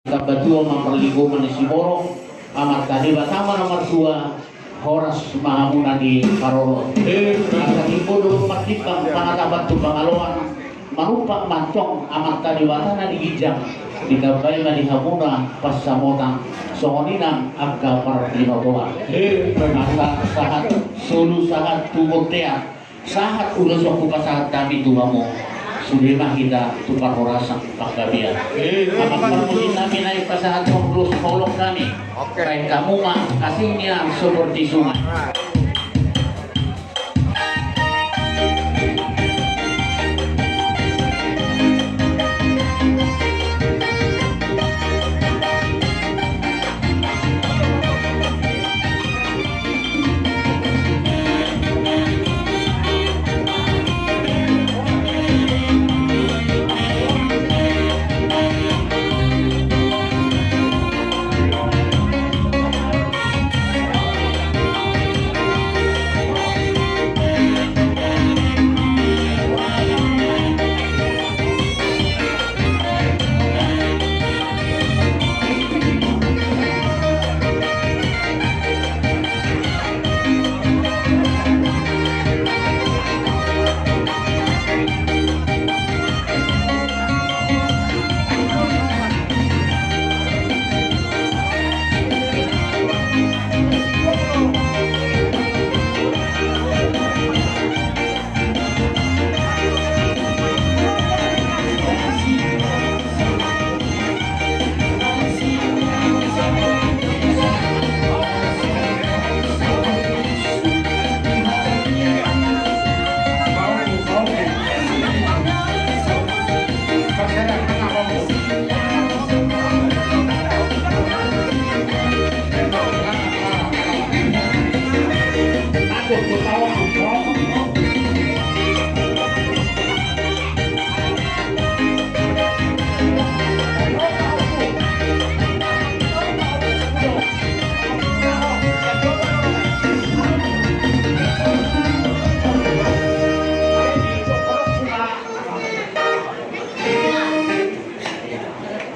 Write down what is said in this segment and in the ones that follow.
Kabatua memperligo manisiboro amat kadi batama nomor 2 Horas Mahamuna di Karoro. Asa ibu dulu martipang panatabat tu pangaloan marupa mantong amat kadi watana di Gijang di gabay di Hamuna pas samotang songoninang agka partinotoa. Asa sahat sulu sahat tumotea sahat ulos waktu pasahat kami tuamu. Sudah kita tukar horasang pagkabian. Amat permusin namin ay pasahat mo terus tolong kami. Kaya kamu mah kasihnya seperti sungai.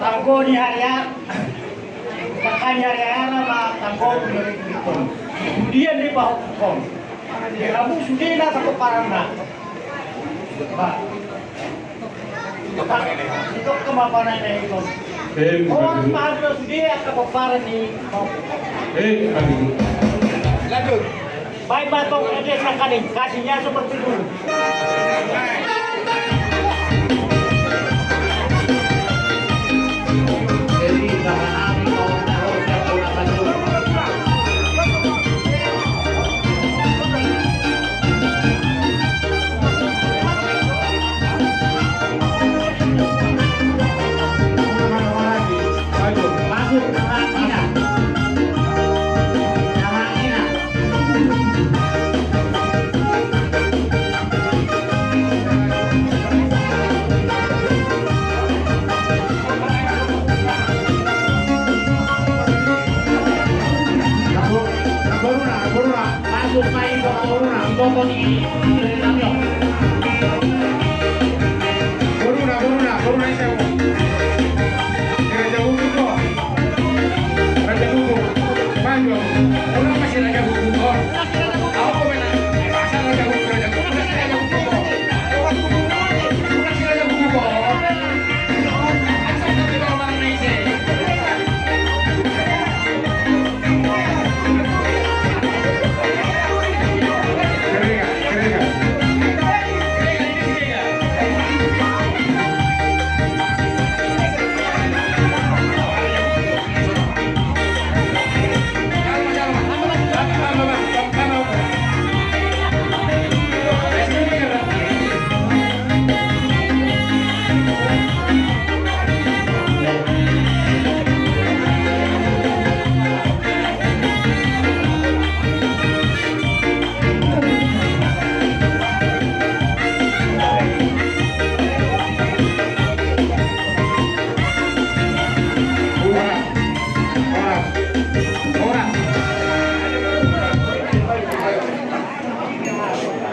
Tanggo ni harian, makanya harian nama tanggo dari Kriton. Kemudian di bawah Kriton, kamu sudah nak takut parang nak. Itu kemampuan ini itu. Orang mahal sudah takut parang ni. Lanjut. Baik batok aja sekali, kasihnya seperti dulu. Masuk main ke corona, tonton ini dari Namyo. Corona ini saya mau. Raja Hukum kok. Raja Hukum. Maju. Orang masih Raja Hukum kok. Aku benar. Pasal Raja Hukum Raja Hukum. Raja Hukum kok. Masih Raja Hukum kok. Asal tapi orang naik sih.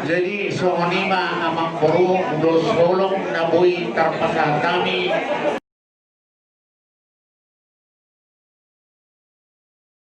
Jadi sohonima amang puru dos bolong nabui terpasang kami